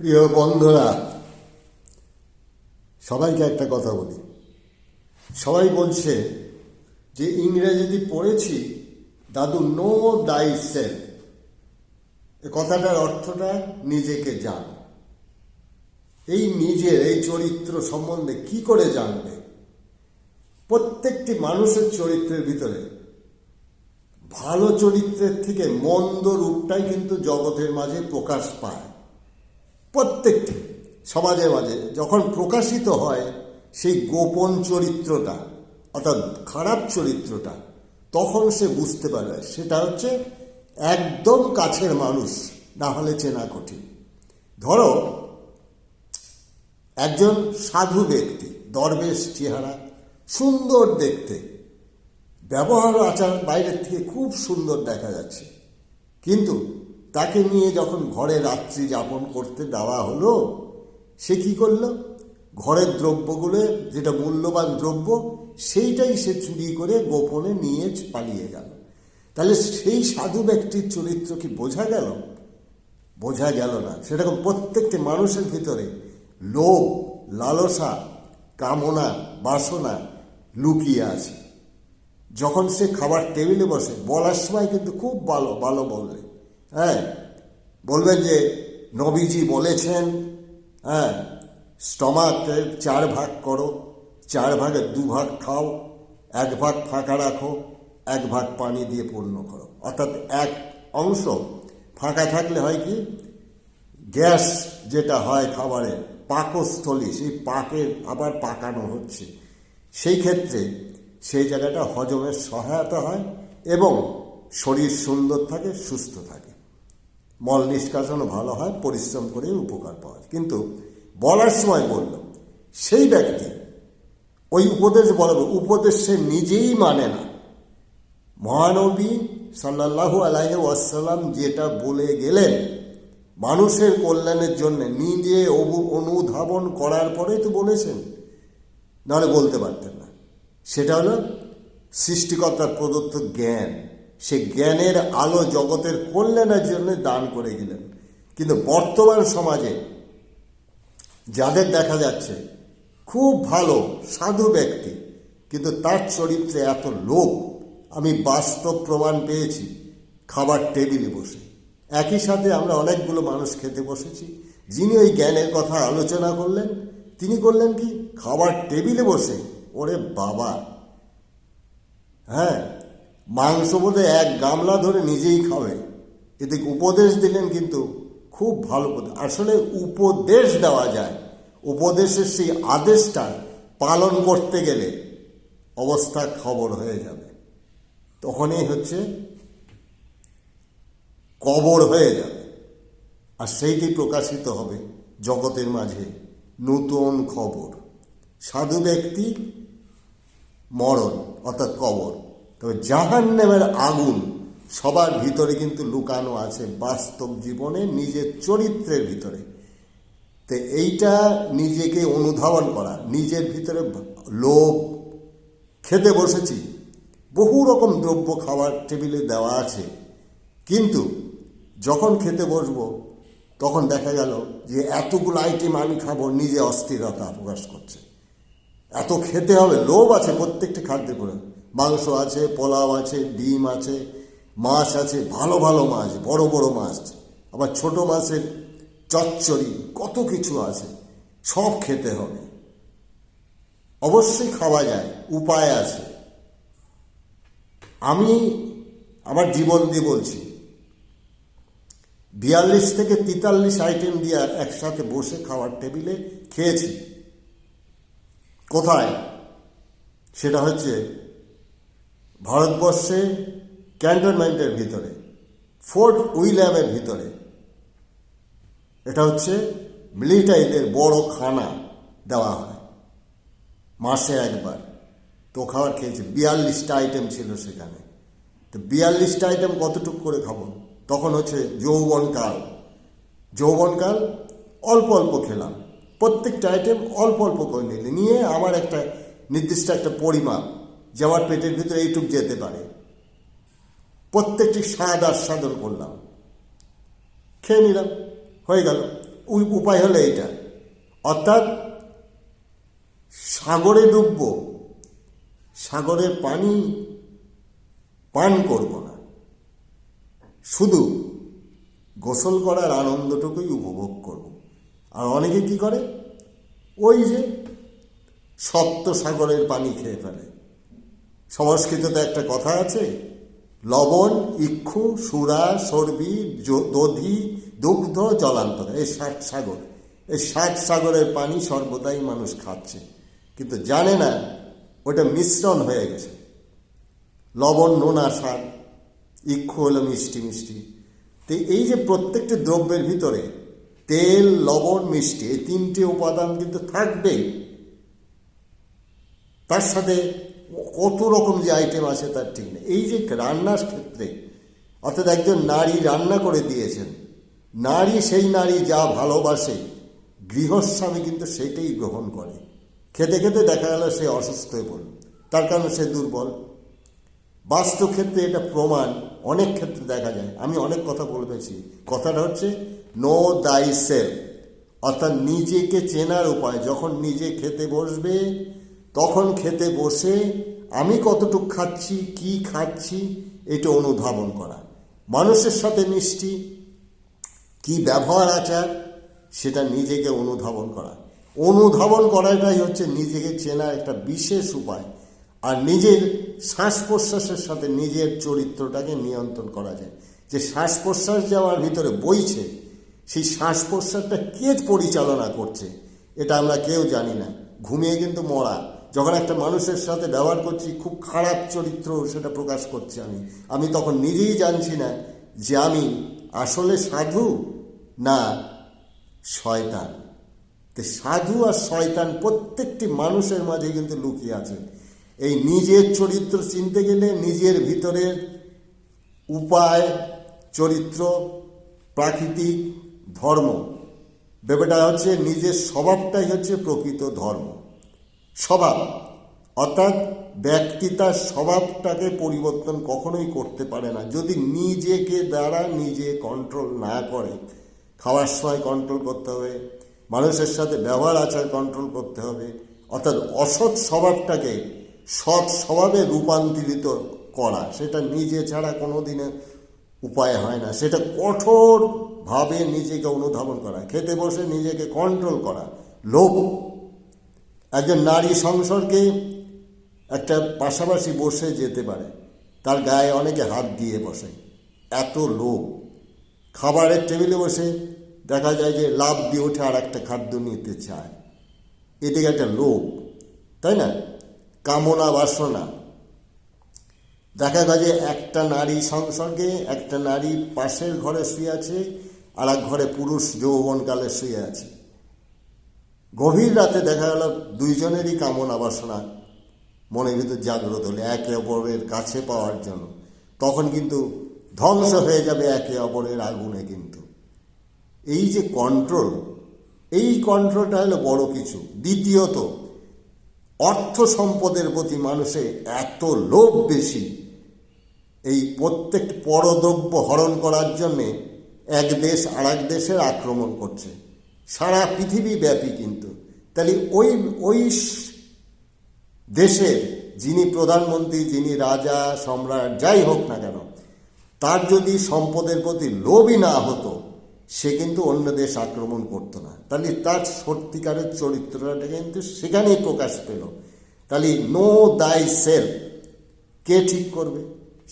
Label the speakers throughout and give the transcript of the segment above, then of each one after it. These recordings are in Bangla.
Speaker 1: প্রিয় বন্ধুরা, সবাইকে একটা কথা বলি। সবাই বলছে যে ইংরেজিতে পড়েছি দাদু, নো দাই সেলফ। এ কথাটার অর্থটা নিজেকে জান। এই নিজের এই চরিত্র সম্বন্ধে কি করে জানবে? প্রত্যেকটি মানুষের চরিত্রের ভিতরে ভালো চরিত্রের থেকে মন্দ রূপটাই কিন্তু জগতের মাঝে প্রকাশ পায়। প্রত্যেকটি সমাজের মাঝে যখন প্রকাশিত হয় সেই গোপন চরিত্রটা, অর্থাৎ খারাপ চরিত্রটা, তখন সে বুঝতে পারবে সেটা হচ্ছে একদম কাছের মানুষ, না হলে চেনা কঠিন। ধরো একজন সাধু ব্যক্তি, দরবেশ চেহারা, সুন্দর দেখতে, ব্যবহার আচার বাইরের থেকে খুব সুন্দর দেখা যাচ্ছে, কিন্তু তাকে নিয়ে যখন ঘরে রাত্রি যাপন করতে দেওয়া হলো, সে কি করলো? ঘরের দ্রব্যগুলো, যেটা মূল্যবান দ্রব্য, সেইটাই সে চুরি করে গোপনে নিয়ে পালিয়ে গেল। তাহলে সেই সাধু ব্যক্তির চরিত্র কি বোঝা গেল? বোঝা গেল না। সেরকম প্রত্যেকটি মানুষের ভিতরে লোভ, লালসা, কামনা, বাসনা লুকিয়ে আছে। যখন সে খাবার টেবিলে বসে, বলার সময় কিন্তু খুব ভালো ভালো বলবে। বলবেন যে নবীজি বলেছেন, স্টমাকের 4 ভাগ করো, 4 ভাগের 2 ভাগ খাও, 1 ভাগ ফাঁকা রাখো, 1 ভাগ পানি দিয়ে পূর্ণ করো। অর্থাৎ এক অংশ ফাঁকা থাকলে হয় কি, গ্যাস যেটা হয় খাবারের পাকস্থলী, সেই পাকের আবার পাকানো হচ্ছে, সেই ক্ষেত্রে সেই জায়গাটা হজমের সহায়তা হয় এবং শরীর সুন্দর থাকে, সুস্থ থাকে, মল নিষ্কাশনও ভালো হয়, পরিশ্রম করে উপকার পাওয়া যায়। কিন্তু বলার সময় বলল, সেই ব্যক্তি ওই উপদেশ বলবে, উপদেশ সে নিজেই মানে না। মহানবী সাল্লাল্লাহু আলাইহি ওয়াসাল্লাম যেটা বলে গেলেন মানুষের কল্যাণের জন্য, নিজে অনুধাবন করার পরেই তো বলেছেন, নাহলে বলতে পারতেন না। সেটা হলো সৃষ্টিকর্তার প্রদত্ত জ্ঞান। সে জ্ঞানের আলো জগতের কল্যাণের জন্য দান করে গেলেন। কিন্তু বর্তমান সমাজে যাদের দেখা যাচ্ছে খুব ভালো সাধু ব্যক্তি, কিন্তু তার চরিত্রে এত লোভ, আমি বাস্তব প্রমাণ পেয়েছি। খাবার টেবিলে বসে একই সাথে আমরা অনেকগুলো মানুষ খেতে বসেছি, যিনি ওই জ্ঞানের কথা আলোচনা করলেন, তিনি করলেন কি, খাবার টেবিলে বসে, ওরে বাবা, মাংস বোধহয় 1 গামলা ধরে নিজেই খাবে। এতে উপদেশ দিলেন, কিন্তু খুব ভালো। আসলে উপদেশ দেওয়া যায়, উপদেশের সেই আদেশটা পালন করতে গেলে অবস্থা খবর হয়ে যাবে, তখনই হচ্ছে কবর হয়ে যাবে। আর সেইটি প্রকাশিত হবে জগতের মাঝে নতুন খবর। সাধু ব্যক্তি মরণ, অর্থাৎ কবর। তবে জাহান্নামের আগুন সবার ভিতরে কিন্তু লুকানো আছে, বাস্তব জীবনে নিজের চরিত্রের ভিতরে। তো এইটা নিজেকে অনুধাবন করা, নিজের ভিতরে লোভ, খেতে বসেছি, বহু রকম দ্রব্য খাবার টেবিলে দেওয়া আছে, কিন্তু যখন খেতে বসবো তখন দেখা গেল যে এতগুলো আইটেম আমি খাবো, নিজে অস্থিরতা প্রকাশ করছে। এত খেতে হবে, লোভ আছে প্রত্যেকটি খাদ্যের করে। মাংস আছে, পোলাও আছে, ডিম আছে, মাছ আছে, ভালো ভালো মাছ, বড় বড় মাছ, আবার ছোট মাছের চচ্চড়ি, কত কিছু আছে, সব খেতে হবে। অবশ্যই খাওয়া যায়, উপায় আছে। আমি আমার জীবন দিয়ে বলছি, 42 থেকে 43 আইটেম দিয়ে একসাথে বসে খাওয়ার টেবিলে খেয়েছি। কোথায়? সেটা হচ্ছে ভারতবর্ষে ক্যান্টনমেন্টের ভিতরে, ফোর্ট উইলিয়ামের ভিতরে। এটা হচ্ছে মিলিটারিদের বড় খানা দেওয়া হয় মাসে একবার। তো খাবার খেয়েছি, 42টা আইটেম ছিল সেখানে। তো 42টা আইটেম কতটুকু করে খাবো? তখন হচ্ছে যৌবনকাল। যৌবনকাল, অল্প অল্প খেলাম, প্রত্যেকটা আইটেম অল্প অল্প করে নিয়ে আমার একটা নির্দিষ্ট একটা পরিমাপ, যে আমার পেটের ভিতরে এইটুক যেতে পারে, প্রত্যেকটি স্বাদ আস্বাদন করলাম, খেয়ে নিলাম, হয়ে গেল। উপায় হলো এটা, অর্থাৎ সাগরে ডুববো, সাগরের পানি পান করব না, শুধু গোসল করার আনন্দটুকুই উপভোগ করব। আর অনেকে কি করে, ওই যে সপ্ত সাগরের পানি খেয়ে ফেলে। সংস্কৃততে একটা কথা আছে, লবণ, ইক্ষু, সুরা, সর্বি, দধি, দুগ্ধ, জলান্তর, এই 7 সাগর, এই 7 সাগরের পানি সর্বদাই মানুষ খাচ্ছে, কিন্তু জানে না ওটা মিশ্রণ হয়ে গেছে। লবণ নোনা স্বাদ, ইক্ষু হলো মিষ্টি মিষ্টি। তো এই যে প্রত্যেকটি দ্রব্যের ভিতরে তেল, লবণ, মিষ্টি, এই 3টে উপাদান কিন্তু থাকবেই। তার সাথে কত রকম যে আইটেম আছে তার ঠিক নেই। এই যে রান্নার ক্ষেত্রে, অর্থাৎ একজন নারী রান্না করে দিয়েছেন, নারী সেই নারী যা ভালোবাসে, গৃহস্বামী কিন্তু সেটাই গ্রহণ করে। খেতে খেতে দেখা গেল সে অসুস্থ হয়ে পড়ল, তার কারণে সে দুর্বল। বাস্তব ক্ষেত্রে এটা প্রমাণ অনেক ক্ষেত্রে দেখা যায়। আমি অনেক কথা বলেছি, কথাটা হচ্ছে নো দাই সেলফ, অর্থাৎ নিজেকে চেনার উপায়। যখন নিজে খেতে বসবে, তখন খেতে বসে আমি কতটুকু খাচ্ছি, কি খাচ্ছি, এটা অনুধাবন করা। মানুষের সাথে মিষ্টি, কি ব্যবহার আচার, সেটা নিজেকে অনুধাবন করা। অনুধাবন করাটাই হচ্ছে নিজেকে চেনার একটা বিশেষ উপায়। আর নিজের শ্বাস প্রশ্বাসের সাথে নিজের চরিত্রটাকে নিয়ন্ত্রণ করা যায়। যে শ্বাস প্রশ্বাস যে আমার ভিতরে বইছে, সেই শ্বাস প্রশ্বাসটা কে পরিচালনা করছে এটা আমরা কেউ জানি না। ঘুমিয়ে কিন্তু মরা। যখন একটা মানুষের সাথে ব্যবহার করছি, খুব খারাপ চরিত্র সেটা প্রকাশ করছে আমি তখন নিজেই জানছি না যে আমি আসলে সাধু না শয়তান। তো সাধু আর শয়তান প্রত্যেকটি মানুষের মাঝে কিন্তু লুকিয়ে আছে। এই নিজের চরিত্র চিনতে গেলে নিজের ভিতরের উপায়, চরিত্র, প্রাকৃতিক ধর্ম, ব্যাপারটা হচ্ছে নিজের স্বভাবটাই হচ্ছে প্রকৃত ধর্ম। স্বভাব অর্থাৎ ব্যক্তি তার স্বভাবটাকে পরিবর্তন কখনোই করতে পারে না যদি নিজেকে দ্বারা নিজে কন্ট্রোল না করে। খাওয়ার সময় কন্ট্রোল করতে হবে, মানুষের সাথে ব্যবহার আচার কন্ট্রোল করতে হবে, অর্থাৎ অসৎ স্বভাবটাকে সৎ স্বভাবে রূপান্তরিত করা, সেটা নিজে ছাড়া কোনো দিনে উপায় হয় না। সেটা কঠোরভাবে নিজেকে অনুধাবন করা, খেতে বসে নিজেকে কন্ট্রোল করা। লোভ, একজন নারী সংসর্গে একটা পাশাপাশি বসে যেতে পারে, তার গায়ে অনেকে হাত দিয়ে বসে, এত লোভ। খাবারের টেবিলে বসে দেখা যায় যে লাভ দিয়ে ওঠে আর একটা খাদ্য নিতে চায়, এদিকে একটা লোভ, তাই না? কামনা বাসনা। দেখা যায় যে একটা নারী সংসর্গে একটা নারী পাশের ঘরে শুয়ে আছে, আর এক ঘরে পুরুষ যৌবনকালে শুয়ে আছে। গভীর রাতে দেখা গেল দুইজনেরই কামনা বাসনা মনের ভিতর জাগ্রত হলে একে অপরের কাছে পাওয়ার জন্য, তখন কিন্তু ধ্বংস হয়ে যাবে একে অপরের আগুনে। কিন্তু এই যে কন্ট্রোল, এই কন্ট্রোলটা হলো বড় কিছু। দ্বিতীয়ত, অর্থ সম্পদের প্রতি মানুষের এত লোভ বেশি, এই প্রত্যেক পরদ্রব্য হরণ করার জন্যে এক দেশ আর এক দেশের আক্রমণ করছে সারা পৃথিবী ব্যাপী। কিন্তু তাহলে ওই দেশের যিনি প্রধানমন্ত্রী, যিনি রাজা, সম্রাট, যাই হোক না কেন, তার যদি সম্পদের প্রতি লোভই না হতো, সে কিন্তু অন্য দেশ আক্রমণ করতো না। তাহলে তার সত্যিকারের চরিত্রটা কিন্তু সেখানেই প্রকাশ পেল। তাহলে নো দাই সেলফ কে ঠিক করবে?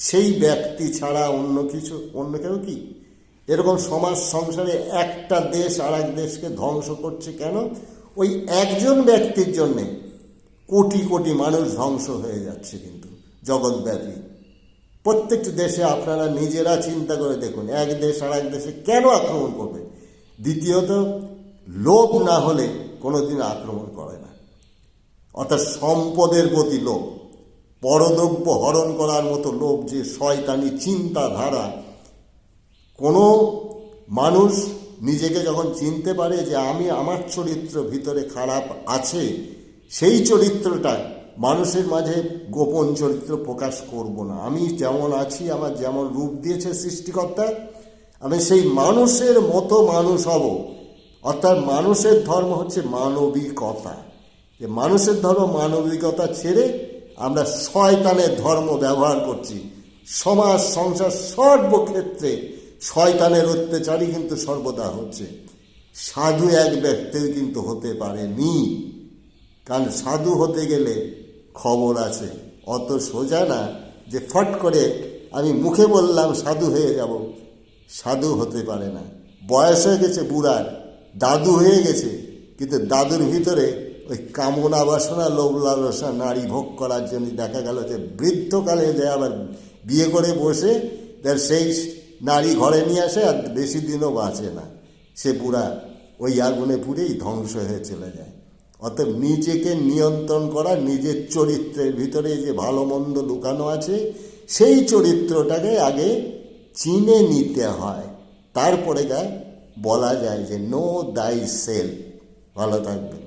Speaker 1: সেই ব্যক্তি ছাড়া অন্য কেউ কি? এরকম সমাজ সংসারে একটা দেশ আর এক দেশকে ধ্বংস করছে কেন? ওই একজন ব্যক্তির জন্যে কোটি কোটি মানুষ ধ্বংস হয়ে যাচ্ছে কিন্তু জগৎব্যাপী। প্রত্যেকটি দেশে আপনারা নিজেরা চিন্তা করে দেখুন, এক দেশ আর এক দেশে কেন আক্রমণ করবে? দ্বিতীয়ত, লোভ না হলে কোনোদিন আক্রমণ করে না। অর্থাৎ সম্পদের প্রতি লোভ, পরদ্রব্য হরণ করার মতো লোভ, যে শয়তানি চিন্তাধারা। কোনো মানুষ নিজেকে যখন চিনতে পারে যে আমার চরিত্র ভিতরে খারাপ আছে, সেই চরিত্রটা মানুষের মাঝে গোপন চরিত্র প্রকাশ করব না। আমি যেমন আছি, আমার যেমন রূপ দিয়েছে সৃষ্টিকর্তা, আমি সেই মানুষের মতো মানুষ হব। অর্থাৎ মানুষের ধর্ম হচ্ছে মানবিকতা। যে মানুষের ধর্ম মানবিকতা ছেড়ে আমরা শয়তানের ধর্ম ব্যবহার করছি। সমাজ সংসার সর্বক্ষেত্রে শয়তানের অত্যাচারই কিন্তু সর্বদা হচ্ছে। সাধু এক ব্যক্তিও কিন্তু হতে পারেনি, কারণ সাধু হতে গেলে খবর আছে। অত সোজা না যে ফট করে আমি মুখে বললাম সাধু হয়ে যাব। সাধু হতে পারে না। বয়স হয়ে গেছে বুড়ার, দাদু হয়ে গেছে, কিন্তু দাদুর ভিতরে ওই কামনা বাসনা লোভ লালসা নারী ভোগ করার জন্য দেখা গেল যে বৃদ্ধকালে যে আবার বিয়ে করে বসে সেই নারী ঘরে নিয়ে আসে, আর বেশি দিনও বাঁচে না। সে বুড়া ওই আগুনে পুড়েই ধ্বংস হয়ে চলে যায়। অতএব নিজেকে নিয়ন্ত্রণ করা, নিজের চরিত্রের ভিতরে যে ভালো মন্দ লুকানো আছে সেই চরিত্রটাকে আগে চিনে নিতে হয়, তারপরে বলা যায় যে নো দাই সেলফ। ভালো থাকবেন।